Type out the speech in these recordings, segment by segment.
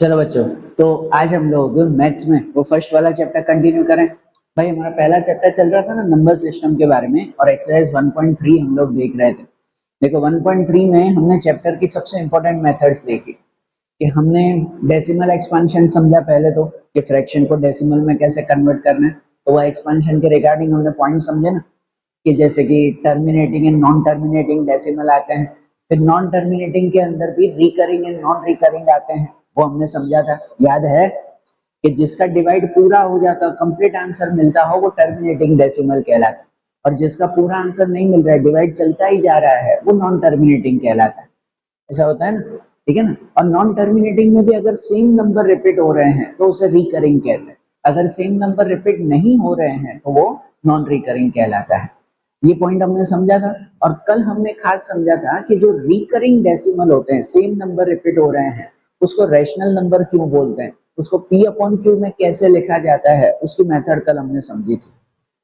चलो बच्चों, तो आज हम लोग मैथ्स में वो फर्स्ट वाला चैप्टर कंटिन्यू करें। भाई हमारा पहला चैप्टर चल रहा था ना नंबर सिस्टम के बारे में, और एक्सरसाइज 1.3 हम लोग देख रहे थे। देखो 1.3 में हमने चैप्टर की सबसे इंपॉर्टेंट मेथड्स देखी कि हमने डेसिमल एक्सपेंशन समझा पहले, तो कि फ्रैक्शन को डेसिमल में कैसे कन्वर्ट करना है। तो वह एक्सपेंशन के रिगार्डिंग हमने पॉइंट समझे ना, कि जैसे कि terminating and non terminating decimal आते हैं, फिर नॉन टर्मिनेटिंग के अंदर भी रिकरिंग एंड नॉन रिकरिंग आते हैं, वो हमने समझा था। याद है कि जिसका डिवाइड पूरा हो जाता है, कंप्लीट आंसर मिलता हो, वो टर्मिनेटिंग डेसिमल कहलाता है, और जिसका पूरा आंसर नहीं मिल रहा है, डिवाइड चलता ही जा रहा है, वो नॉन टर्मिनेटिंग कहलाता है। ऐसा होता है ना, ठीक है ना। और नॉन टर्मिनेटिंग में भी अगर सेम नंबर रिपीट हो रहे हैं तो उसे रिकरिंग कहते हैं, अगर सेम नंबर रिपीट नहीं हो रहे हैं तो वो नॉन रिकरिंग कहलाता है। ये पॉइंट हमने समझा था। और कल हमने खास समझा था कि जो रिकरिंग डेसिमल होते हैं, सेम नंबर रिपीट हो रहे हैं, उसको रैशनल नंबर क्यों बोलते हैं, उसको पी अपॉन क्यू में कैसे लिखा जाता है, उसकी मेथड कल हमने समझी थी।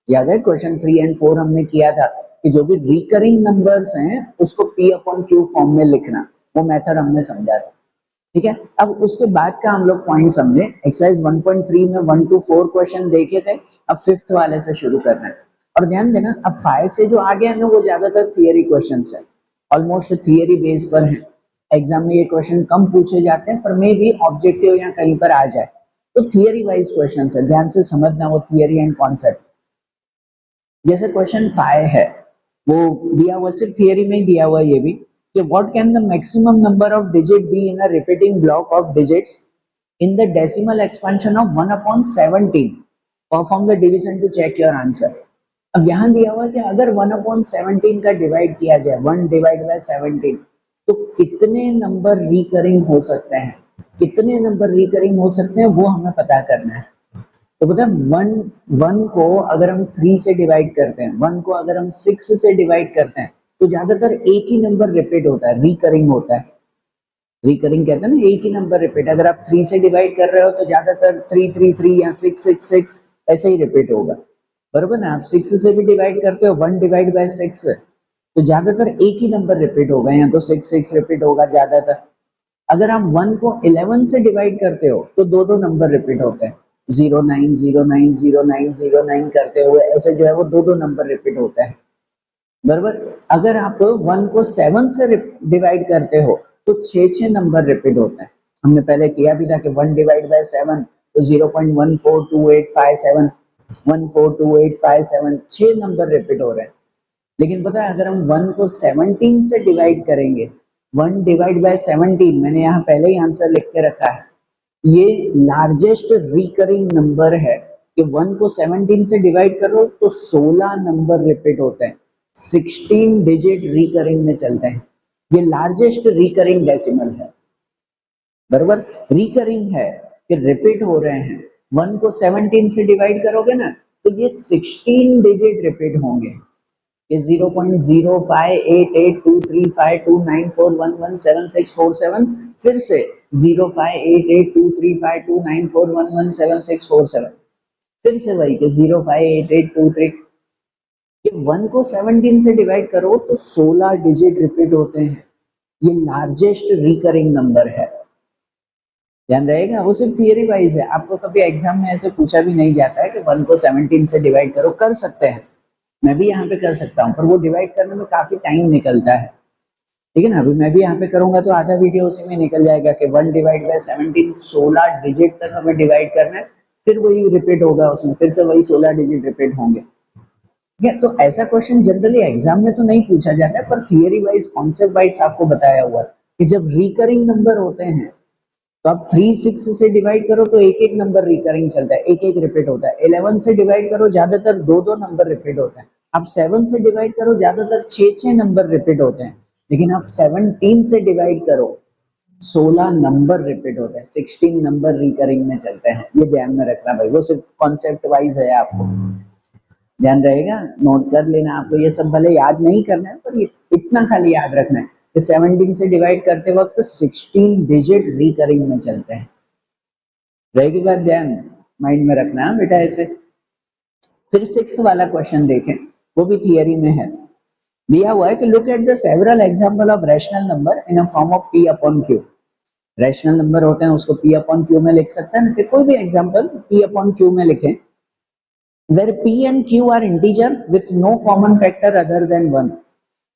याद है क्वेश्चन 3 एंड 4 हमने किया था कि जो भी रिकरिंग नंबर्स हैं उसको पी अपॉन क्यू फॉर्म में लिखना, वो मेथड हमने समझा था। ठीक है, अब उसके बाद का हम लोग पॉइंट समझे। एक्सरसाइज 1.3 में 1 to 4 क्वेश्चन देखे थे, अब फिफ्थ वाले से शुरू करना है। और ध्यान देना, अब 5 से जो आगे है ना, वो ज्यादातर थियरी क्वेश्चंस है, ऑलमोस्ट थियरी बेस पर है। एग्जाम में ये क्वेश्चन कम पूछे जाते हैं, पर मे भी ऑब्जेक्टिव या कहीं पर आ जाए, तो थियरी वाइज क्वेश्चन है, ध्यान से समझना वो थियरी एंड कॉन्सेप्ट। जैसे क्वेश्चन 5 है, वो दिया हुआ सिर्फ थियरी में ही दिया हुआ ये भी, कि what can the maximum number of digit be in a repeating block of digits in the decimal expansion of 1 upon 17, perform the division to check your answer. अब यहाँ दिया हुआ है कि अगर 1 अपॉन 17 का डिवाइड किया जाए, 1 डिवाइड बाय 17, तो कितने नंबर रिकरिंग हो सकते हैं, कितने नंबर रिकरिंग हो सकते हैं, वो हमें पता करना है। तो पता है, वन वन को अगर हम 3 से डिवाइड करते हैं, वन को अगर हम 6 से डिवाइड करते हैं, तो ज्यादातर एक ही नंबर रिपीट होता है, रिकरिंग होता है। रिकरिंग कहते हैं ना, एक ही नंबर रिपीट। अगर आप 3 से डिवाइड कर रहे हो तो ज्यादातर 333 या 666 ऐसे ही रिपीट होगा, बरोबर ना। आप 6 से भी डिवाइड करते हो, 1 डिवाइड बाय 6, तो ज्यादातर एक ही नंबर रिपीट होगा, या तो 6 रिपीट होगा ज्यादातर। अगर आप 1 को 11 से डिवाइड करते हो तो दो दो नंबर रिपीट होते हैं, 09 09 09 09 करते हुए, ऐसे जो है वो दो दो नंबर रिपीट होता है, बराबर। अगर आप 1 को 7 से डिवाइड करते हो तो छः छः नंबर रिपीट होते हैं। हमने पहले किया भी था कि 1 डिवाइड बाय 7 तो 0.142857, 142857, छः नंबर रिपीट हो रहे हैं। लेकिन पता है, अगर हम 1 को 17 से डिवाइड करेंगे, 1 डिवाइड बाय 17, मैंने यहाँ पहले ही आंसर लिख के रखा है, ये लार्जेस्ट रिकरिंग नंबर है कि 1 को 17 से डिवाइड करो तो 16 नंबर रिपीट होते हैं, 16 डिजिट रिकरिंग में चलते हैं। ये लार्जेस्ट रिकरिंग डेसिमल है, बराबर। रिकरिंग है कि रिपीट हो रहे हैं। 1 को 17 से डिवाइड करोगे ना, तो ये 16 डिजिट रिपीट होंगे। ये 0.0588235294117647, फिर से 058823529411767, फिर से वही कि 0588223। ये 1 को 17 से डिवाइड करो तो 16 डिजिट रिपीट होते हैं, ये लार्जेस्ट रिकरिंग नंबर है। ध्यान रहेगा, वो सिर्फ थियरी वाइज है, आपको कभी एग्जाम में ऐसे पूछा भी नहीं जाता है कि 1 को 17 से डिवाइड करो। कर सकते हैं, मैं भी यहाँ पे कर सकता हूँ, पर वो डिवाइड करने में काफी टाइम निकलता है, ठीक है ना। अभी मैं भी यहाँ पे करूंगा तो आधा वीडियो उसी में निकल जाएगा कि 1 डिवाइड बाय 17 16 डिजिट तक हमें डिवाइड करना है, फिर वही रिपीट होगा उसमें, फिर से वही 16 डिजिट रिपीट होंगे। ठीक है, तो ऐसा क्वेश्चन जनरली एग्जाम में तो नहीं पूछा जाता है, पर थियरी वाइज कॉन्सेप्ट वाइज आपको बताया हुआ है कि जब रिकरिंग नंबर होते हैं, तो आप 3 6 से डिवाइड करो तो एक एक नंबर रिकरिंग चलता है, एक एक रिपीट होता है। 11 से डिवाइड करो, ज्यादातर दो दो नंबर रिपीट होते हैं। आप 7 से डिवाइड करो, ज्यादातर 6 6 नंबर रिपीट होते हैं। लेकिन आप 17 से डिवाइड करो, 16 नंबर रिपीट होते हैं, 16 नंबर रिकरिंग में चलते हैं। ये ध्यान में रखना भाई, वो सिर्फ कॉन्सेप्ट वाइज है, आपको ध्यान रहेगा, नोट कर लेना। आपको ये सब भले याद नहीं करना है, पर ये इतना खाली याद रखना है कि 17 से डिवाइड करते वक्त 16 डिजिट रिकरिंग में चलते हैं। रहेगी बात, ध्यान माइंड में रखना है बेटा ऐसे। फिर 6 वाला क्वेश्चन देखें, वो भी थियरी में है। दिया हुआ है कि look at the several example of rational number in a form of p upon q। Rational number होते हैं उसको p अपॉन q में लिख सकते हैं ना, कि कोई भी एग्जांपल p अपॉन q में लिखें, where p and q are integer with no common factor other than 1।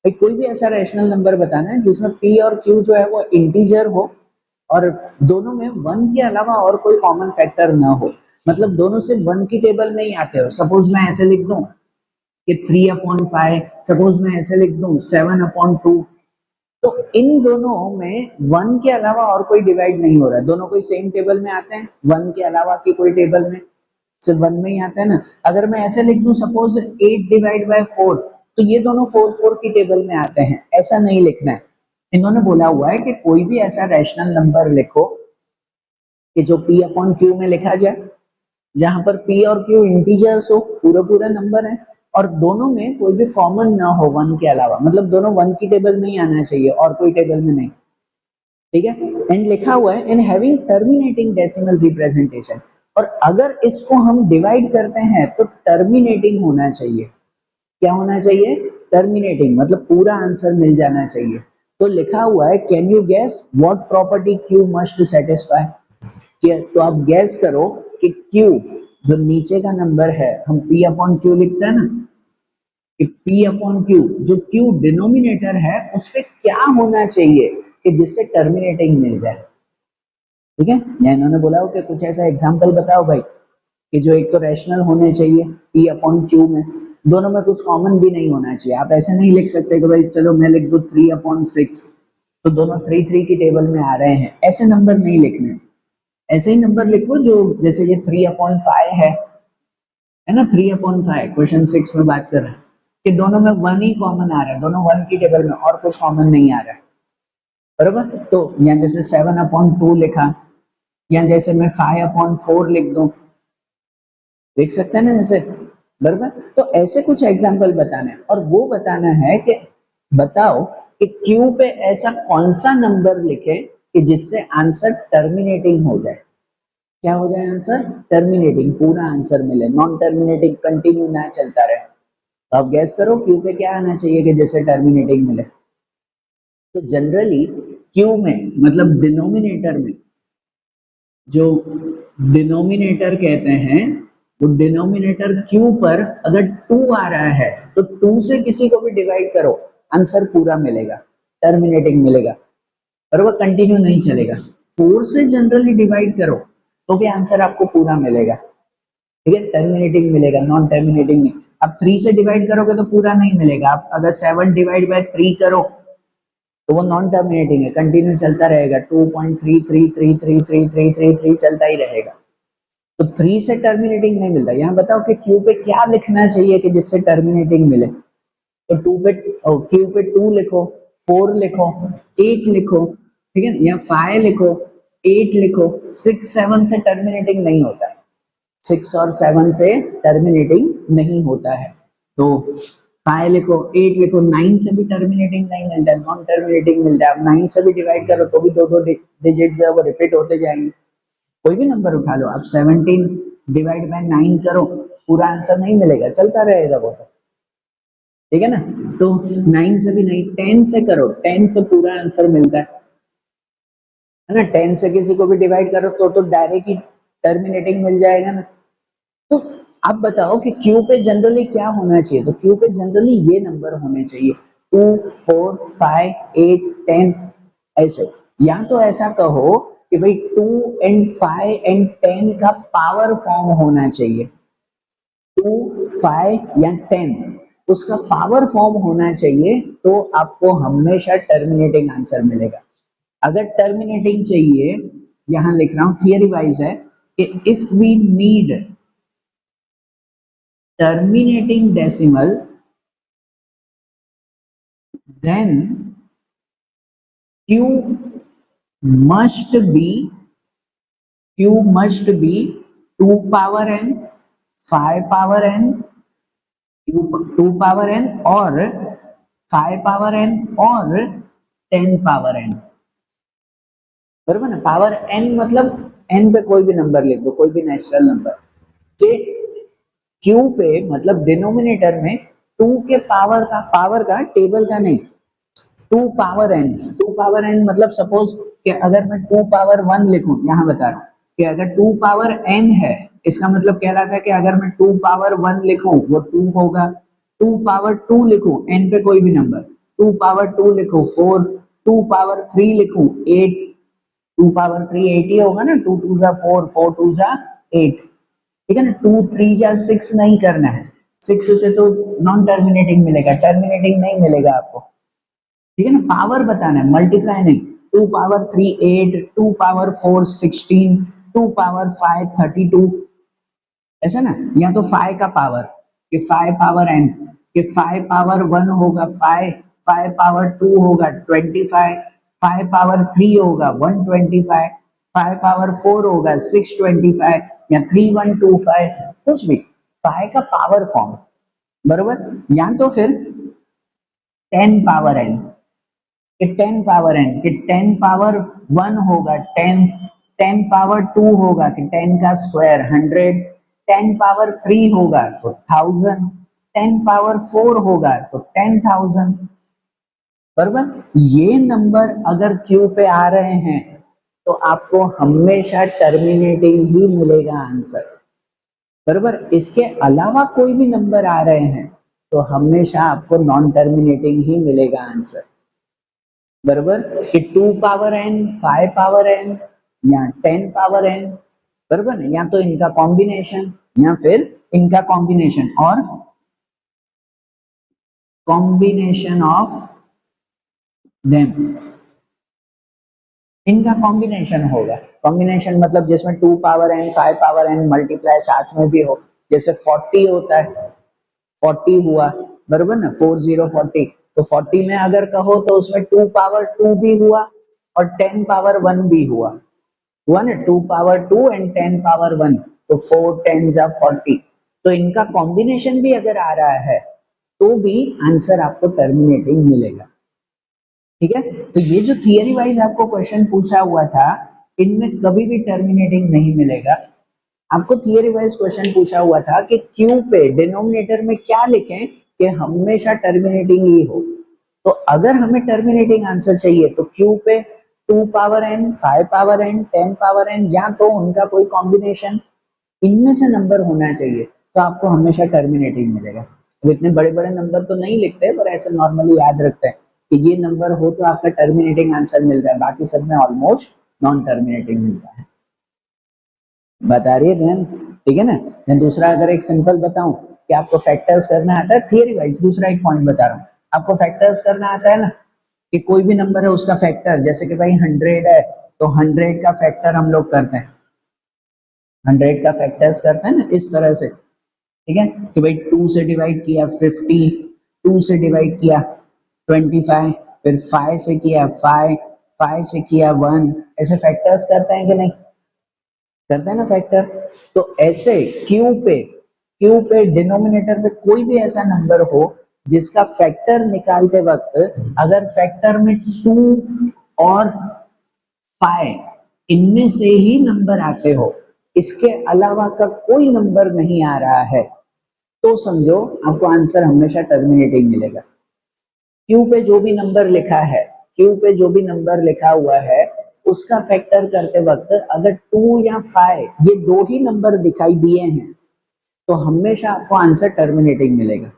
भाई कोई भी ऐसा रैशनल नंबर बताना है जिसमें p और q जो है वो इंटीजर हो और दोनों में 1 के अलावा और कोई कॉमन फैक्टर ना हो, मतलब दोनों सिर्फ 1 की टेबल में ही आते हो। सपोज मैं ऐसे लिख दूं कि 3/5, सपोज मैं ऐसे लिख दूं 7/2, तो इन दोनों में 1 के अलावा और कोई डिवाइड नहीं हो रहा है, दोनों कोई सेम टेबल में आते हैं, 1 के अलावा की कोई टेबल में सिर्फ 1 में ही आता है ना। अगर मैं ऐसे लिख दूं सपोज 8/4, तो ये दोनों 4 की टेबल में आते हैं, ऐसा नहीं लिखना है। इन्होंने बोला हुआ है कि कोई भी ऐसा रैशनल नंबर लिखो कि जो p अपॉन q में लिखा जाए, जहां पर p और q इंटीजर्स हो, पूरा पूरा नंबर है, और दोनों में कोई भी कॉमन ना हो 1 के अलावा, मतलब दोनों 1 की टेबल में ही आना चाहिए और कोई टेबल में नहीं, ठीक है। एंड लिखा हुआ है in having terminating decimal representation, और अगर इसको हम डिवाइड करते हैं तो टर्मिनेटिंग होना चाहिए। क्या होना चाहिए? टर्मिनेटिंग, मतलब पूरा आंसर मिल जाना चाहिए। तो लिखा हुआ है can you guess what property q must satisfy, तो आप गैस करो कि q जो नीचे का नंबर है, हम p अपॉन q लिखते हैं ना, कि p अपॉन q, जो q डिनोमिनेटर है उस पे क्या होना चाहिए कि जिससे टर्मिनेटिंग मिल जाए, ठीक है। या इन्होंने बोला हो कि कुछ ऐसा एग्जांपल बताओ भाई कि जो एक तो रैशनल होने चाहिए p अपॉन q में, दोनों में कुछ कॉमन भी नहीं होना चाहिए। आप ऐसे नहीं लिख सकते कि भाई चलो मैं लिख दूं 3/6, तो दोनों 3 की टेबल में आ रहे हैं, ऐसे नंबर नहीं लिखने। ऐसे ही नंबर लिखो जो जैसे ये 3/5 है ना, 3/5 क्वेश्चन 6 में बात कर रहे हैं कि दोनों में 1 ही कॉमन आ रहा है, दोनों 1 की टेबल में और कुछ कॉमन नहीं आ रहा है, बरोबर। तो यहाँ जैसे 7/2 लिखा, या जैसे मैं 5/4 लिख दूं, देख सकते हैं ना जैसे, बरोबर। तो ऐसे कुछ एग्जाम्पल बताने हैं और वो बताना है कि बताओ कि क्यू पे ऐसा कौन सा नंबर लिखे कि जिससे आंसर टर्मिनेटिंग हो जाए। क्या हो जाए आंसर? टर्मिनेटिंग, पूरा आंसर मिले, नॉन टर्मिनेटिंग कंटिन्यू ना चलता रहे। तो आप गैस करो क्यू पे क्या आना चाहिए कि जैसे टर्मिनेटिंग मिले। तो जनरली क्यू में, मतलब डिनोमिनेटर में, जो डिनोमिनेटर कहते हैं, वो डिनोमिनेटर क्यू पर अगर 2 आ रहा है तो 2 से किसी को भी डिवाइड करो, आंसर पूरा मिलेगा, टर्मिनेटिंग मिलेगा, और वो कंटिन्यू नहीं चलेगा। 4 से जनरली डिवाइड करो तो भी आंसर आपको पूरा मिलेगा, ठीक है, टर्मिनेटिंग मिलेगा, नॉन टर्मिनेटिंग नहीं। अब 3 से डिवाइड करोगे तो पूरा नहीं मिलेगा। आप अगर 7/3 करो तो वो नॉन टर्मिनेटिंग है, कंटिन्यू चलता रहेगा, 2.33333333 चलता ही रहेगा। तो 3 से टर्मिनेटिंग नहीं मिलता। यहाँ बताओ कि क्यू पे क्या लिखना चाहिए कि जिससे टर्मिनेटिंग मिले। तो क्यू पे 2 लिखो, 4 लिखो, 8 लिखो, ठीक है, या 5 लिखो, 8 लिखो, 6 7 से टर्मिनेटिंग नहीं होता है, 6 और 7 से टर्मिनेटिंग नहीं होता है। तो 5 लिखो, 8 लिखो, 9 से भी टर्मिनेटिंग नहीं मिलता है, नॉन टर्मिनेटिंग मिलता है। अब 9 से भी डिवाइड करो तो भी दो दो डिजिट जो है वो रिपीट होते जाएंगे। कोई भी नंबर उठा लो, आप 17/9 करो, पूरा आंसर नहीं मिलेगा, चलता रहेगा वो तो, ठीक है ना। तो 9 से भी नहीं, 10 से करो, 10 से पूरा आंसर मिलता है ना। 10 से किसी को भी डिवाइड करो तो डायरेक्ट ही टर्मिनेटिंग मिल जाएगा ना। तो आप बताओ कि क्यू पे जनरली क्या होना चाहिए। तो क्यू पे जनरली ये नंबर होने चाहिए 2 4 5 8 10, ऐसे। या तो ऐसा कहो कि भाई 2 एंड 5 एंड 10 का पावर फॉर्म होना चाहिए, 2 5 या 10 उसका पावर फॉर्म होना चाहिए, तो आपको हमेशा टर्मिनेटिंग आंसर मिलेगा। अगर टर्मिनेटिंग चाहिए, यहां लिख रहा हूं थियरी वाइज है कि if we need terminating decimal, then q must be q must be 2 power n, 5 power n, 2 power n और 5 power n और 10 power n, बराबर ना। पावर n मतलब n पे कोई भी नंबर लिख दो, कोई भी नेचुरल नंबर के q पे, मतलब डिनोमिनेटर में 2 के पावर का टेबल का नहीं, two power n, two power n मतलब सपोज कि अगर मैं टू पावर वन लिखूं, यहाँ बता रहा हूँ कि अगर टू पावर एन है, इसका मतलब कहलाता है कि अगर मैं टू पावर वन लिखूं वो टू होगा, टू पावर टू लिखूं एन पे कोई भी नंबर, टू पावर टू लिखूं फोर, टू पावर थ्री लिखूं eight, two power three eight ही होगा ना, टू टू जा फोर, फोर टू जा एट, ठीक है ना, टू थ्री जा सिक्स नहीं करना है, सिक्स से तो नॉन टर्मिनेटिंग मिलेगा, टर्मिनेटिंग नहीं मिलेगा आपको, ठीक है ना, पावर बताना है, मल्टीप्लाई नहीं, two power three eight, two power four sixteen, two power five thirty two, ऐसा ना, या तो फाइव का पावर कि फाइव पावर एन, कि फाइव पावर वन होगा फाइव, फाइव पावर टू होगा twenty five, five power three होगा one twenty five, five power four होगा सिक्स ट्वेंटी फाइव, या थ्री वन टू फाइव, कुछ भी, फाइव का पावर फॉर्म, बरोबर, या तो फिर टेन पावर एन, कि टेन पावर एन, कि टेन पावर वन होगा टेन, टेन पावर टू होगा कि टेन का square hundred, ten power three होगा तो थाउजेंड, टेन पावर फोर होगा तो 10,000, बराबर। ये नंबर अगर क्यू पे आ रहे हैं तो आपको हमेशा टर्मिनेटिंग ही मिलेगा आंसर, बराबर। इसके अलावा कोई भी नंबर आ रहे हैं तो हमेशा आपको नॉन टर्मिनेटिंग ही मिलेगा आंसर, बराबर, कि two power n, five power n या टेन पावर एन, बराबर, या तो इनका कॉम्बिनेशन या फिर इनका कॉम्बिनेशन और कॉम्बिनेशन ऑफ देम, इनका कॉम्बिनेशन होगा, कॉम्बिनेशन मतलब जिसमें two power n five power n multiply साथ में भी हो, जैसे 40 होता है, 40 हुआ, बराबर ना, 40 तो 40 में अगर कहो तो उसमें टू पावर टू भी हुआ और 10 पावर वन भी हुआ ना, two power two and 10 power one, तो फोर टेन जा 40, तो इनका कॉम्बिनेशन भी अगर आ रहा है तो भी आंसर आपको टर्मिनेटिंग मिलेगा, ठीक है। तो ये जो थियरी वाइज आपको क्वेश्चन पूछा हुआ था, इनमें कभी भी टर्मिनेटिंग नहीं मिलेगा। आपको थियरी वाइज क्वेश्चन पूछा हुआ था कि क्यू पे डिनोमिनेटर में क्या लिखें कि हमेशा टर्मिनेटिंग ही हो, तो अगर हमें टर्मिनेटिंग आंसर चाहिए तो क्यू पे two power n, five power n, ten power n या तो उनका कोई कॉम्बिनेशन, इनमें से नंबर होना चाहिए, तो आपको हमेशा टर्मिनेटिंग मिलेगा। अब इतने बड़े बड़े नंबर तो नहीं लिखते पर ऐसे नॉर्मली याद रखते हैं कि ये नंबर हो तो आपका टर्मिनेटिंग आंसर मिल रहा है, बाकी सब में ऑलमोस्ट नॉन टर्मिनेटिंग मिलता है, बता रही है ध्यान, ठीक है ना। मैं दूसरा अगर एक सिंपल बताऊं कि आपको फैक्टर्स करना आता है थियरी वाइज, दूसरा एक पॉइंट बता रहा हूँ, आपको फैक्टर्स करना आता है ना, कि कोई भी नंबर है उसका फैक्टर, जैसे कि भाई 100 है तो 100 का फैक्टर हम लोग करते हैं, 100 का फैक्टर्स करते हैं ना इस तरह से, ठीक है, कि भाई टू से डिवाइड किया 50, टू से डिवाइड किया 25, फिर 5 से किया 5, 5 से किया 1, ऐसे फैक्टर्स करते हैं कि नहीं करते हैं ना फैक्टर। तो ऐसे क्यू पे डिनोमिनेटर पे कोई भी ऐसा नंबर हो जिसका फैक्टर निकालते वक्त अगर फैक्टर में टू और फाइव इनमें से ही नंबर आते हो, इसके अलावा का कोई नंबर नहीं आ रहा है, तो समझो आपको आंसर हमेशा टर्मिनेटिंग मिलेगा। क्यू पे जो भी नंबर लिखा है, क्यू पे जो भी नंबर लिखा हुआ है उसका फैक्टर करते वक्त अगर टू या फाइव ये दो ही नंबर दिखाई दिए हैं तो हमेशा आपको आंसर टर्मिनेटिंग मिलेगा।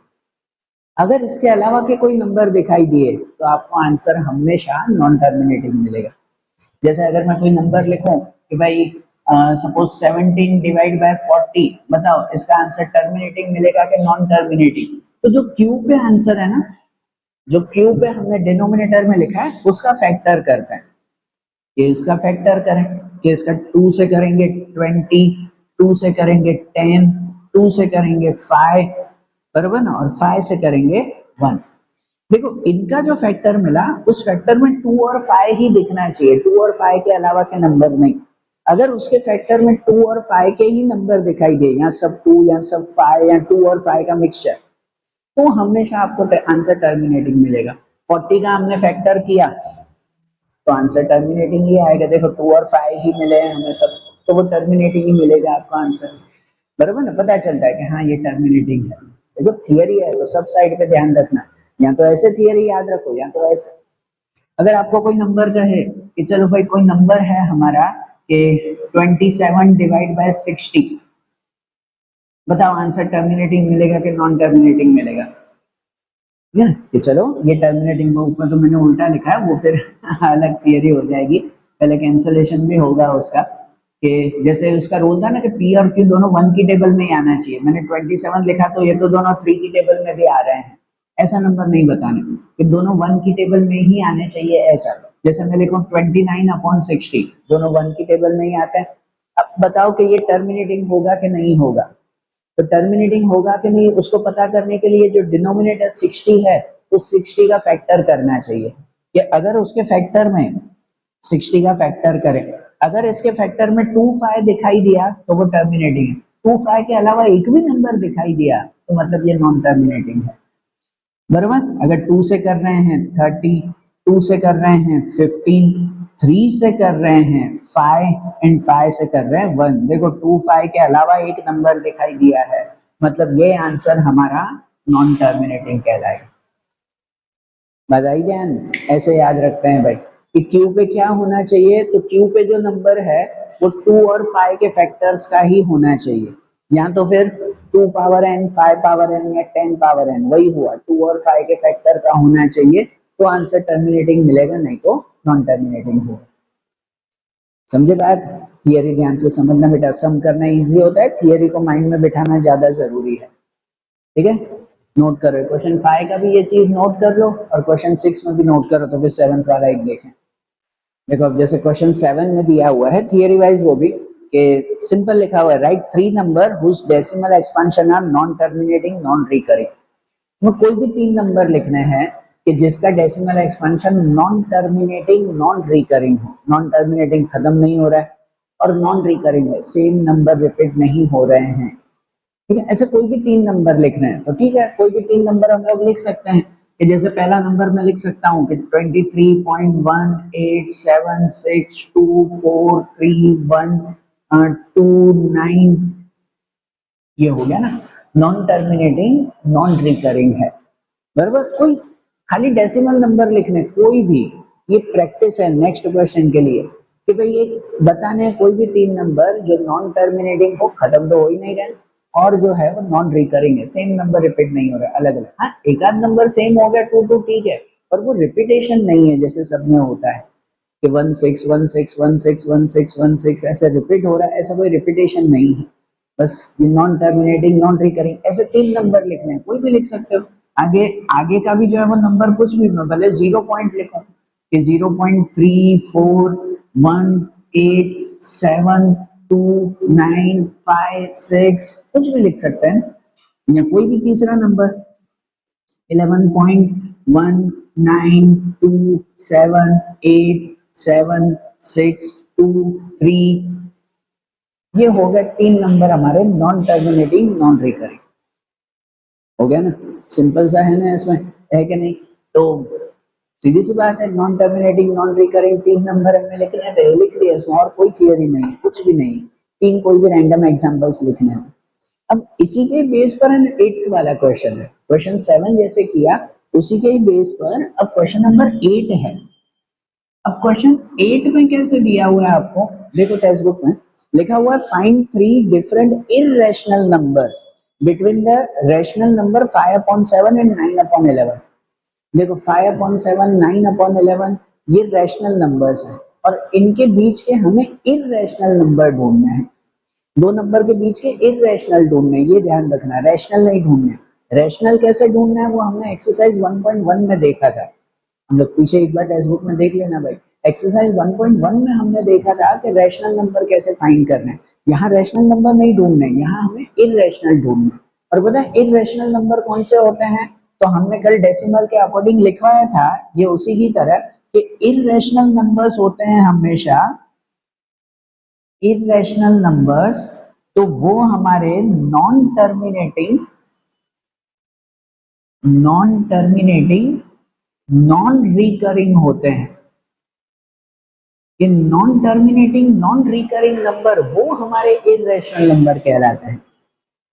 अगर इसके अलावा के कोई नंबर दिखाई दिए तो आपको आंसर हमेशा नॉन टर्मिनेटिंग मिलेगा। जैसे अगर मैं कोई नंबर लिखूं कि भाई सपोज 17 डिवाइड बाय 40, बताओ इसका आंसर टर्मिनेटिंग मिलेगा कि नॉन टर्मिनेटिंग। तो जो क्यू पे आंसर है ना, जो क्यू पे हमने डिनोमिनेटर में लिखा है उसका फैक्टर करते हैं, कि इसका फैक्टर करें, कि इसका टू से करेंगे 20, टू से करेंगे 10, टू से करेंगे 5, बराबर ना, और 5 से करेंगे 1। देखो इनका जो फैक्टर मिला उस फैक्टर में टू और फाइव ही दिखना चाहिए, टू और फाइव के अलावा के नंबर नहीं। अगर उसके फैक्टर में टू और फाइव के ही नंबर दिखाई दे, या सब टू या सब फाइव या टू और फाइव का मिक्सचर, तो हमेशा आपको आंसर टर्मिनेटिंग मिलेगा। 40 का हमने फैक्टर किया तो आंसर टर्मिनेटिंग ही आएगा, देखो टू और फाइव ही मिले हैं हमें सब, तो वो टर्मिनेटिंग ही मिलेगा आपका आंसर, बराबर ना, पता चलता है कि हाँ ये टर्मिनेटिंग है। देखो थियरी है तो सब साइड पे ध्यान रखना, या तो ऐसे थियरी याद रखो या तो ऐसे, अगर आपको कोई नंबर कहे कि चलो भाई कोई नंबर है हमारा कि 27 डिवाइड बाय 60, बताओ आंसर टर्मिनेटिंग मिलेगा कि नॉन टर्मिनेटिंग मिलेगा? ठीक है ना, कि चलो ये टर्मिनेटिंग में ऊपर तो मैंने उल्टा लिखा है, वो फिर अलग थियरी हो जाएगी, पहले कैंसलेशन भी होगा उसका, कि जैसे उसका रूल था ना कि पी और क्यू दोनों 1 की टेबल में ही आना चाहिए, मैंने 27 लिखा तो ये तो दोनों 3 की टेबल में भी आ रहे हैं, ऐसा नंबर नहीं बताने कि दोनों 1 की टेबल में ही आने चाहिए ऐसा। जैसे मैं लिखूं 29/60, दोनों 1 की टेबल में ही आते हैं। अब बताओ कि ये टर्मिनेटिंग होगा कि नहीं होगा? तो टर्मिनेटिंग होगा कि नहीं उसको पता करने के लिए जो डिनोमिनेटर 60 है उस 60 का फैक्टर करना चाहिए, कि अगर उसके फैक्टर में 60 का फैक्टर करें, अगर इसके फैक्टर में 25 दिखाई दिया तो वो टर्मिनेटिंग है, 25 के अलावा एक भी नंबर दिखाई दिया तो मतलब ये नॉन टर्मिनेटिंग है, बराबर। अगर 2 से कर रहे हैं 30, 2 से कर रहे हैं 15, 3 से कर रहे हैं 5 एंड 5 से कर रहे हैं 1, देखो 2 5 के अलावा एक नंबर दिखाई दिया है, मतलब ये आंसर हमारा नॉन टर्मिनेटिंग कहलाएगा। बताइए ध्यान, ऐसे याद रखते हैं भाई कि क्यू पे क्या होना चाहिए, तो क्यू पे जो नंबर है वो 2 और 5 के फैक्टर्स का ही होना चाहिए, या तो फिर 2 पावर n 5 पावर n या 10 पावर n, वही हुआ 2 और 5 के फैक्टर का होना चाहिए, तो आंसर टर्मिनेटिंग मिलेगा, नहीं तो नॉन टर्मिनेटिंग होगा। समझे बात? थियरी ध्यान से समझना बेटा, सम करना इजी होता है, थियरी को माइंड में बिठाना ज्यादा जरूरी है, ठीक है। नोट करो, क्वेश्चन 5 का भी ये चीज नोट कर लो और क्वेश्चन 6 में भी नोट करो, तो फिर 7th वाला एक देखें। देखो अब जैसे क्वेश्चन 7 में दिया हुआ है थियरी वाइज, वो भी कि सिंपल लिखा हुआ है, write 3 number whose decimal expansion are non terminating non recurring. में कोई भी 3 नंबर लिखने हैं कि जिसका decimal expansion non terminating non recurring हो, नॉन टर्मिनेटिंग खत्म नहीं हो रहा है और नॉन रिकरिंग है, सेम नंबर रिपीट नहीं हो रहे हैं, ठीक है। ऐसे कोई भी 3 नंबर लिख रहे हैं तो ठीक है, कोई भी 3 नंबर हम लोग लिख सकते हैं, कि जैसे पहला नंबर मैं लिख सकता हूँ कि 23.187624312 ये हो गया ना, नॉन टर्मिनेटिंग नॉन रिकरिंग है, बराबर। कोई खाली डेसिमल नंबर लिखने, कोई भी, ये प्रैक्टिस है नेक्स्ट क्वेश्चन के लिए, कि भाई ये बताने कोई भी 3 नंबर जो नॉन टर्मिनेटिंग हो, खत्म तो हो ही नहीं रहे, और जो है वो नॉन रिकरिंग है, सेम नंबर रिपीट नहीं हो रहा है, अलग अलग। हाँ एक आध नंबर सेम हो गया 2 2 ठीक है, पर वो रिपीटेशन नहीं है जैसे सब में होता है कि 16 16 16 16 ऐसे रिपीट हो रहा है, ऐसा कोई रिपीटेशन नहीं है, बस ये नॉन टर्मिनेटिंग नॉन रिकरिंग, ऐसे 3 नंबर लिखने हैं, कोई भी लिख सकते हो। आगे आगे का भी जो है वो नंबर कुछ भी, मैं भले 0 पॉइंट लिखूं कि 0.341872956 कुछ भी लिख सकते हैं, या कोई भी तीसरा नंबर 11.192787623, ये हो गए 3 नंबर हमारे नॉन टर्मिनेटिंग नॉन रिकरिंग, हो गया ना, सिंपल सा है ना, इसमें है कि नहीं? तो सीधी सी बात है, non terminating non recurring 3 number हमने लिखने थे, लिख दिया, इसमें और कोई थियरी नहीं है, कुछ भी नहीं, 3 कोई भी रैंडम एग्जांपल्स लिखने हैं। अब इसी के बेस पर है 8th वाला क्वेश्चन है, क्वेश्चन 7 जैसे किया उसी के ही बेस पर अब क्वेश्चन नंबर 8 है। अब क्वेश्चन 8 में कैसे दिया हुआ है आपको, देखो टेक्स्ट बुक में लिखा हुआ है, find 3 different irrational number between the rational number 5/7 and 9/11। देखो 5/7 9/11 ये रैशनल नंबर्स हैं, और इनके बीच के हमें इररेशनल नंबर ढूंढने हैं, दो नंबर के बीच के इररेशनल ढूंढने, ये ध्यान रखना, रैशनल नहीं ढूंढने। रैशनल कैसे ढूंढना है वो हमने एक्सरसाइज 1.1 में देखा था, हम लोग पीछे एक बार टेक्स्ट बुक में देख लेना भाई, एक्सरसाइज 1.1 में हमने देखा था कि रैशनल नंबर कैसे फाइंड करना है। यहाँ रैशनल नंबर नहीं ढूंढने, यहाँ हमें इररेशनल ढूंढना है। और पता है इररेशनल नंबर कौन से होते हैं, तो हमने कल डेसिमल के अकॉर्डिंग लिखवाया था, ये उसी की तरह कि इररेशनल नंबर्स होते हैं हमेशा, इररेशनल नंबर्स तो वो हमारे नॉन टर्मिनेटिंग नॉन रिकरिंग होते हैं। ये non terminating non recurring number वो हमारे इररेशनल नंबर कहलाते हैं,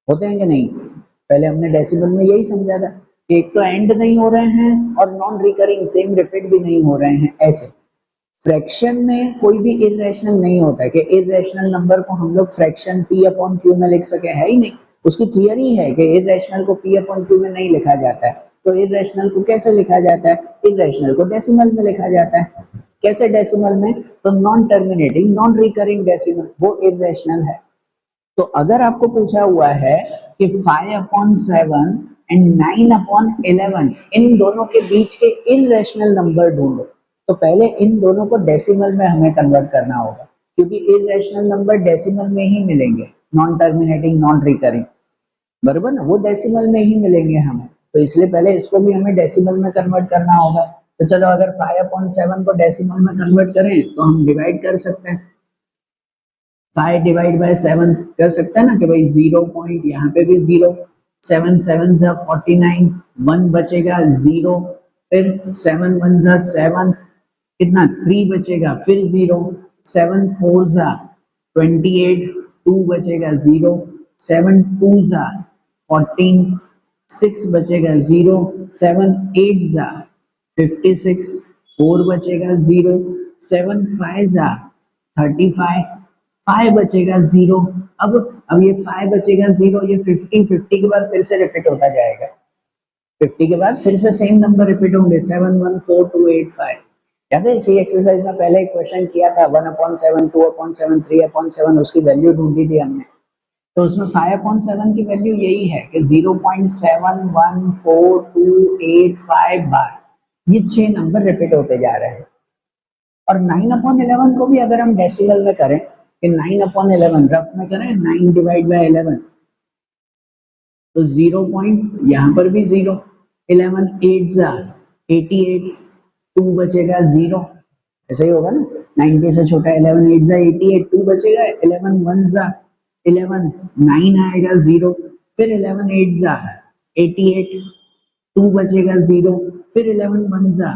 होते हैं कि नहीं? पहले हमने डेसिमल में यही समझा था एक तो एंड नहीं हो रहे हैं और नॉन रिकरिंग सेम रिपीट भी नहीं हो रहे हैं। ऐसे फ्रैक्शन में कोई भी इरेशनल नहीं होता है कि इरेशनल नंबर को हम लोग फ्रैक्शन p अपॉन q में लिख सके, है ही नहीं। उसकी थियरी है कि इरेशनल को p अपॉन q में नहीं लिखा जाता है। तो इरेशनल को कैसे लिखा जाता है? इरेशनल को डेसिमल में लिखा जाता है। कैसे डेसिमल में? तो non terminating non recurring decimal, वो इरेशनल है। तो अगर आपको पूछा हुआ है कि 5/7 एंड 9/11 इन दोनों के बीच के इरेशनल नंबर ढूंढो, तो पहले इन दोनों को डेसिमल में हमें कन्वर्ट करना होगा, क्योंकि इरेशनल नंबर डेसिमल में ही मिलेंगे, नॉन टर्मिनेटिंग नॉन रिकरिंग, बराबर ना, वो डेसिमल में ही मिलेंगे हमें। तो इसलिए पहले इसको भी हमें डेसिमल में कन्वर्ट करना होगा। तो चलो अगर 5/7 को डेसिमल में कन्वर्ट करें तो हम डिवाइड कर सकते हैं। 5/7 कर सकते हैं ना कि भाई 0 पॉइंट, यहाँ पे भी 0, 7 7 जा 49, 1 बचेगा 0, फिर 7 1 जा 7, कितना 3 बचेगा, फिर 0, 7 4 जा 28, 2 बचेगा 0, 7 2 जा 14, 6 बचेगा 0, 7 8 जा 56, 4 बचेगा 0, 7 5 जा 35, 5 बचेगा 0। अब ये 5 बचेगा 0, ये 50, 50 के बाद फिर से रिपीट होता जाएगा, 50 के बाद फिर से सेम नंबर रिपीट होंगे, 7 1 4 2 8 5। याद है इसी एक्सरसाइज में पहले एक क्वेश्चन किया था, 1/7 2/7 3/7, उसकी वैल्यू ढूंढी थी हमने। तो उसमें 5/7 की वैल्यू यही है कि 0.71428 बार, ये 6 नंबर रिपीट होते जा रहे हैं। और 9/11 को भी अगर हम डेसिमल में करें कि 9/11 रफ में करें 9/11, तो 0 पॉइंट, यहाँ पर भी 0, 11 8 जा 88, 2 बचेगा 0, ऐसा ही होगा ना, 90 से छोटा 11 8 जा 88, 2 बचेगा, 11 1 जा 11, 9 आएगा 0, फिर 11 8 जा 88, 2 बचेगा 0, फिर 11 1 जा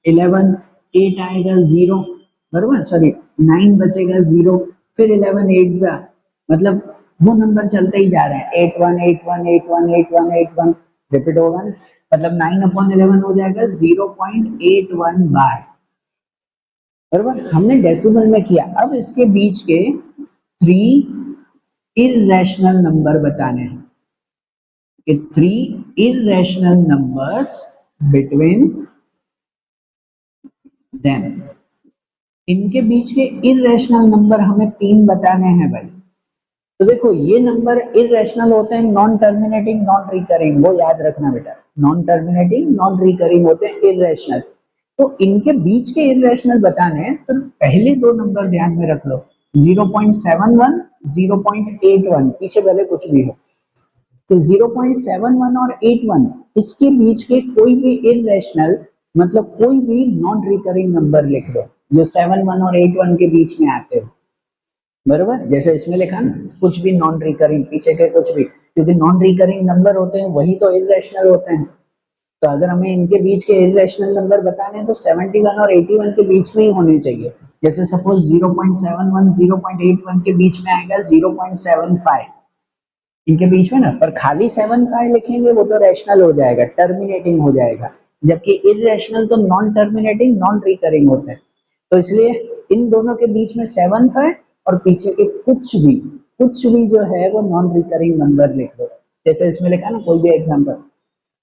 11, 8 आएगा 0, बराबर, सॉरी 9 बचेगा 0, फिर 11 8 जा, मतलब वो नंबर चलते ही जा रहे हैं, 8 1 8 1 8 1 8 1 8 1, रिपीट होगा ना, मतलब 9/11 हो जाएगा 0.81 बार, बराबर। हमने डेसिमल में किया। अब इसके बीच के 3 इरेशनल नंबर बताने हैं कि 3 इरेशनल नंबर्स बिटवीन देम, इनके बीच के इरेशनल नंबर हमें 3 बताने हैं भाई। तो देखो ये नंबर इरेशनल होते हैं नॉन टर्मिनेटिंग नॉन रिकरिंग, वो याद रखना बेटा, नॉन टर्मिनेटिंग नॉन रिकरिंग होते हैं इरेशनल। तो इनके बीच के इरेशनल बताने हैं तो पहले दो नंबर ध्यान में रख लो, 0.71 0.81, पीछे भले कुछ भी हो, तो 0.71 और 81 इसके बीच के कोई भी इरेशनल, मतलब कोई भी नॉन रिकरिंग नंबर लिख दो जो 71 और 81 के बीच में आते हो, बराबर। जैसे इसमें लिखा ना, कुछ भी नॉन रिकरिंग, पीछे के कुछ भी, क्योंकि नॉन रिकरिंग नंबर होते हैं वही तो इरेशनल होते हैं। तो अगर हमें इनके बीच के इरेशनल नंबर बताने हैं तो 71 और 81 के बीच में ही होने चाहिए। जैसे सपोज 0.71 0.81 के बीच में आएगा 0.75, इनके बीच में ना, पर खाली 75 लिखेंगे वो तो रैशनल हो जाएगा, टर्मिनेटिंग हो जाएगा, जबकि इरेशनल तो नॉन टर्मिनेटिंग नॉन रिकरिंग होते हैं। तो इसलिए इन दोनों के बीच में 75 और पीछे के कुछ भी जो है वो नॉन रिकरिंग नंबर लिख दो। जैसे इसमें लिखा ना कोई भी एग्जांपल,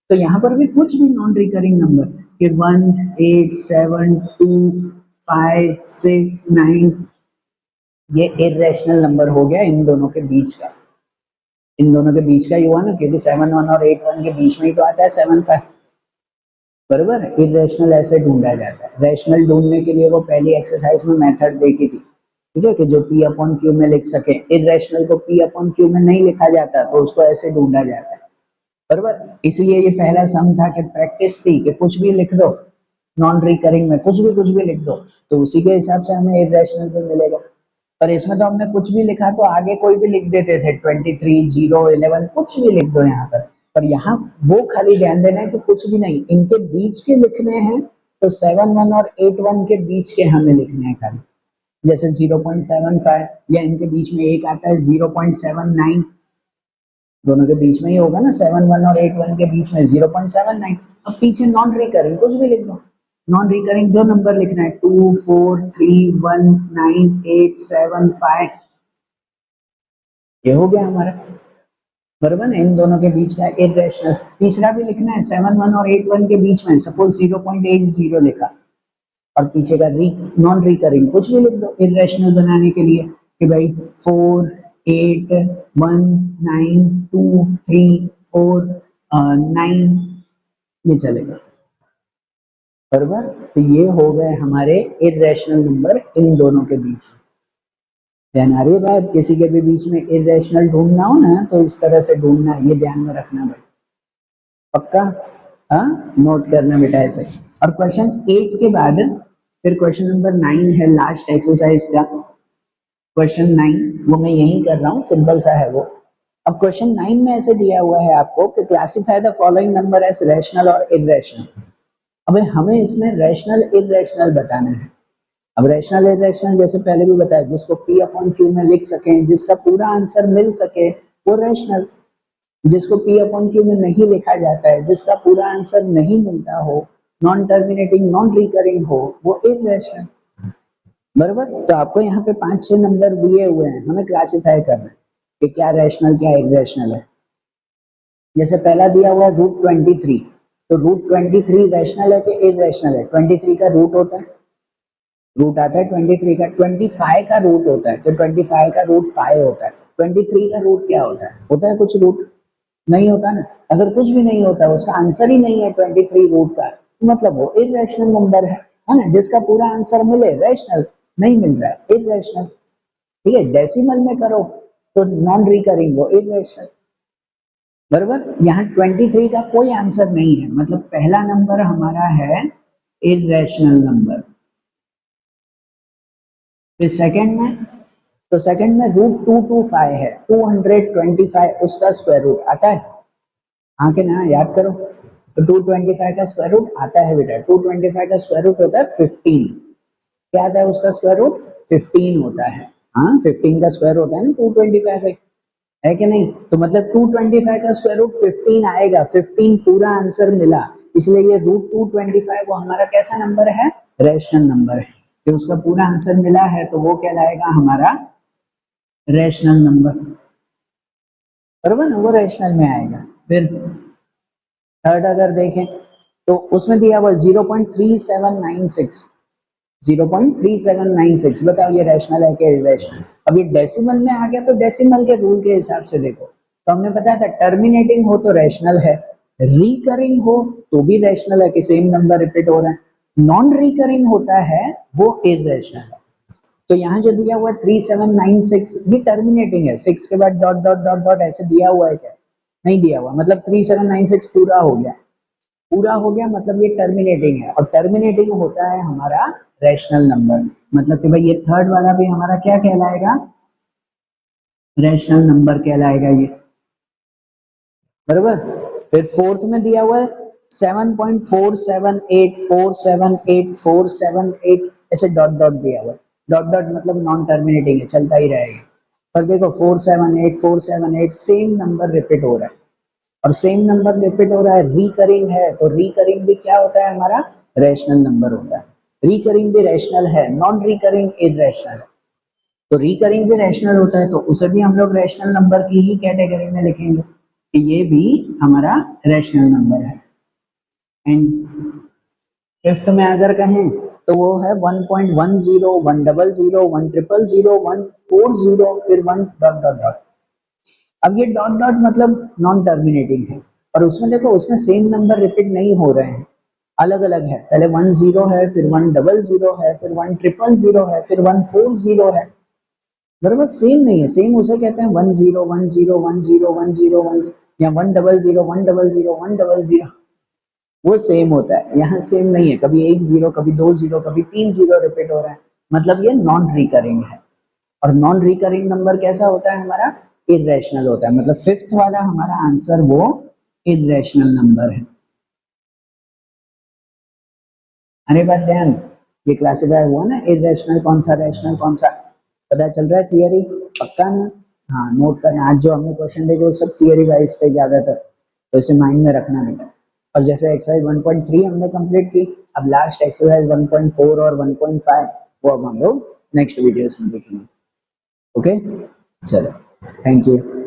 तो यहाँ पर भी कुछ भी नॉन रिकरिंग नंबर कि 1 8 7 2 5 6 9, ये इरेशनल नंबर हो गया इन दोनों के बीच का, इन दोनों के बीच का ही हुआ ना, क्योंकि 7 1 और 8 1 के बीच में ही तो आता है 7 5, बराबर। इरेशनल ऐसे ढूंढा जाता है। रैशनल ढूंढने के लिए वो पहली एक्सरसाइज में मेथड देखी थी, ठीक है, कि जो p अपॉन क्यू में लिख सके। इरेशनल को p अपॉन क्यू में नहीं लिखा जाता तो उसको ऐसे ढूंढा जाता है, बराबर। इसलिए ये पहला सम था कि प्रैक्टिस थी कि कुछ भी लिख दो नॉन रिकरिंग में, कुछ भी लिख दो, तो उसी के हिसाब से हमें इरेशनल भी मिलेगा। पर इसमें तो हमने कुछ भी लिखा तो आगे कोई भी लिख देते थे, 23 0 11 कुछ भी लिख दो यहाँ पर यहाँ वो खाली ध्यान देना है कि कुछ भी नहीं, इनके बीच के लिखने हैं, तो 7 1 और 8 1 के बीच के हमें लिखने हैं खाली। जैसे 0.75, या इनके बीच में एक आता है 0.79, दोनों के बीच में ही होगा ना, 7 1 और 8 1 के बीच में 0.79। अब पीछे नॉन रिकरिंग कुछ भी लिख दो, नॉन रिकरिंग जो नंबर लिखना है 2 4 3 1 9 8 7 5, ये हो गया हमारा, बराबर ना, इन दोनों के बीच का इरेशनल। तीसरा भी लिखना है 7 1 और 8 1 के बीच में, सपोज 0.80 लिखा और पीछे का नॉन रिकरिंग कुछ भी लिख दो इरेशनल बनाने के लिए कि भाई 4 8 1 9 2 3 4 9, ये चलेगा, बराबर। तो ये हो गए हमारे इरेशनल नंबर इन दोनों के बीच में। ध्यान आ रही है बात, किसी के भी बीच में इरेशनल ढूंढना हो ना तो इस तरह से ढूंढना, ये ध्यान में रखना भाई, पक्का। हाँ, नोट करना बेटा ऐसे। और क्वेश्चन 8 के बाद फिर क्वेश्चन नंबर 9 है लास्ट एक्सरसाइज का, क्वेश्चन 9 वो मैं यही कर रहा हूँ, सिंपल सा है वो। अब क्वेश्चन 9 में ऐसे दिया हुआ है आपको कि classify the following number as rational और इरेशनल। अब हमें इसमें रैशनल इरेशनल बताना है। अब रैशनल इरेशनल जैसे पहले भी बताया, जिसको P अपॉन Q में लिख सकें, जिसका पूरा आंसर मिल सके वो रैशनल, जिसको P अपॉन Q में नहीं लिखा जाता है, जिसका पूरा आंसर नहीं मिलता हो, नॉन टर्मिनेटिंग नॉन रिकरिंग हो, वो इरेशनल, बराबर। तो आपको यहाँ पे 5 6 नंबर दिए हुए हैं, हमें क्लासिफाई करना है कि क्या रैशनल क्या इरेशनल है। जैसे पहला दिया हुआ है √23, तो √23 रैशनल है कि इरेशनल है? 23 का रूट होता है, रूट आता है 23 का, 25 का रूट होता है, तो 25 का रूट 5 होता है। 23 का रूट क्या होता है कुछ रूट? नहीं होता ना। अगर कुछ भी नहीं होता, उसका आंसर ही नहीं है 23 रूट का, तो मतलब वो इरेशनल नंबर है ना, जिसका पूरा आंसर मिले रैशनल, नहीं मिल रहा है इरेशनल। ठीक है, डेसिमल में करो तो नॉन रिकरिंग, वो इरेशनल, बराबर। यहाँ 23 का कोई आंसर नहीं है, मतलब पहला नंबर हमारा है इरेशनल नंबर। फिर सेकंड में, तो सेकंड में √225 है, 225 उसका स्क्वायर रूट आता है, हाँ के ना, याद करो। तो 225 का स्क्वायर रूट आता है बेटा, 225 का स्क्वायर रूट होता है 15। क्या आता है उसका स्क्वायर रूट? 15 होता है। हाँ, 15 का स्क्वायर होता है ना 225 भाई, है कि नहीं? तो मतलब 225 का स्क्वायर रूट 15 आएगा, 15 पूरा आंसर मिला, इसलिए ये √225 वो हमारा कैसा नंबर है? रैशनल नंबर है, कि उसका पूरा आंसर मिला है, तो वो कहलाएगा हमारा रैशनल नंबर, बराबर ना, वो रैशनल में आएगा। फिर थर्ड अगर देखें तो उसमें दिया हुआ 0.3796, 0.3796, बताओ ये रैशनल है कि इरेशनल? अब ये डेसिमल में आ गया, तो डेसिमल के रूल के हिसाब से देखो, तो हमने बताया था टर्मिनेटिंग हो तो रैशनल है, रिकरिंग हो तो भी रैशनल है कि सेम नंबर रिपीट हो रहा है, नॉन रिकरिंग होता है वो इरेशनल है। तो यहाँ जो दिया हुआ 3796 भी टर्मिनेटिंग है, 6 के बाद डॉट डॉट डॉट डॉट ऐसे दिया हुआ है क्या? नहीं दिया हुआ, मतलब 3796 पूरा हो गया, पूरा हो गया मतलब ये टर्मिनेटिंग है, और टर्मिनेटिंग होता है हमारा रैशनल नंबर, मतलब कि भाई ये थर्ड वाला भी हमारा क्या कहलाएगा? रैशनल नंबर कहलाएगा ये, बराबर। फिर फोर्थ में दिया हुआ है 7.478478478478 ऐसे डॉट डॉट दिया हुआ है, डॉट डॉट मतलब नॉन टर्मिनेटिंग है, चलता ही रहेगा। पर देखो 478 सेम नंबर रिपीट हो रहा है, और सेम नंबर रिपीट हो रहा है, रिकरिंग है, तो रिकरिंग भी क्या होता है हमारा? रैशनल नंबर होता है। रिकरिंग भी रैशनल है, नॉन रिकरिंग इरेशनल है। तो रिकरिंग भी रैशनल होता है, तो उसे भी हम लोग रैशनल नंबर की ही कैटेगरी में लिखेंगे कि ये भी हमारा रैशनल नंबर है। एंड फिफ्थ में अगर कहें तो वो है 1.10 100 100 100 फिर 1 डॉट डॉट डॉट। अब ये डॉट डॉट मतलब नॉन टर्मिनेटिंग है, और उसमें देखो उसमें सेम नंबर रिपीट नहीं हो रहे हैं, अलग अलग है, पहले 10 है, फिर 100 है, फिर 100 है, फिर 140 है, बराबर। सेम नहीं है, सेम उसे कहते हैं 10 या 100 वो सेम होता है, यहाँ सेम नहीं है, कभी 1 0 कभी 2 0 कभी 3 0 रिपीट हो रहा है, मतलब ये नॉन रिकरिंग है। और नॉन रिकरिंग नंबर कैसा होता है हमारा? इरेशनल होता है, मतलब फिफ्थ वाला हमारा आंसर वो इरेशनल नंबर है। अरे बात ध्यान, ये क्लासिफाई हुआ ना, इरेशनल कौन सा रैशनल कौन सा, पता चल रहा है थियरी, पक्का ना? हाँ नोट करना, आज जो हमने क्वेश्चन देखे वो सब थियरी वाइज पे ज्यादातर, तो इसे माइंड में रखना बेटा। और जैसे एक्सरसाइज 1.3 हमने कंप्लीट की, अब लास्ट एक्सरसाइज 1.4 और 1.5 वो अब हम लोग नेक्स्ट वीडियोस में देखेंगे। ओके, चलो, थैंक यू।